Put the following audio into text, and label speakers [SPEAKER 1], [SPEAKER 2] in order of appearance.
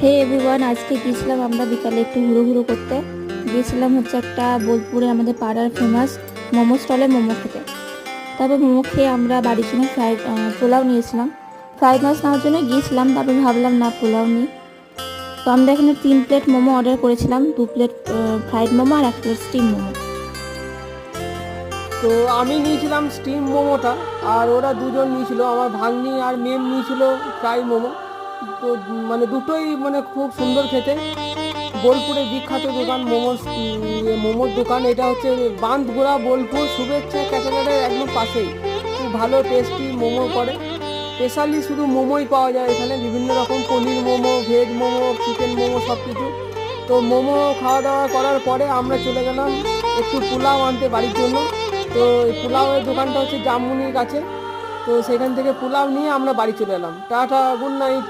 [SPEAKER 1] হে everyone, আজকে গিয়েছিলাম আমরা বিকালে একটু হুড়ো করতে। গিয়েছিলাম হচ্ছে একটা বোলপুরে আমাদের পাড়ার ফেমাস মোমো স্টলে মোমো খেতে। তারপর মোমো খেয়ে আমরা বাড়ির জন্য পোলাও নিয়েছিলাম। ফ্রাইড রাইস নেওয়ার জন্য গিয়েছিলাম, তারপর ভাবলাম না পোলাও নিই। তো আমরা এখানে 3 প্লেট মোমো অর্ডার করেছিলাম, 2 প্লেট ফ্রাইড মোমো আর 1 প্লেট স্টিম মোমো।
[SPEAKER 2] তো আমি নিয়েছিলাম স্টিম মোমোটা, আর ওরা দুজন নিয়েছিল, আমার ভাগ্নি আর মেম নিয়েছিল ফ্রাই মোমো। তো মানে দুটোই মানে খুব সুন্দর খেতে। বোলপুরের বিখ্যাত দোকান মোমোর দোকান এটা হচ্ছে বাঁধগোড়া, বোলপুর শুভেচ্ছা ক্যাফেটেরিয়ার একদম পাশেই। খুব ভালো টেস্টি মোমো করে। স্পেশালি শুধু মোমোই পাওয়া যায় এখানে, বিভিন্ন রকম পনির মোমো, ভেজ মোমো, চিকেন মোমো সব কিছু। তো মোমো খাওয়া দাওয়া করার পরে আমরা চলে গেলাম একটু পোলাও আনতে বাড়ির জন্য। তো এই পোলাওয়ের দোকানটা হচ্ছে জামমুনির কাছে। তো সেখান থেকে পোলাও নিয়ে আমরা বাড়ি চলে এলাম। Tata, good night.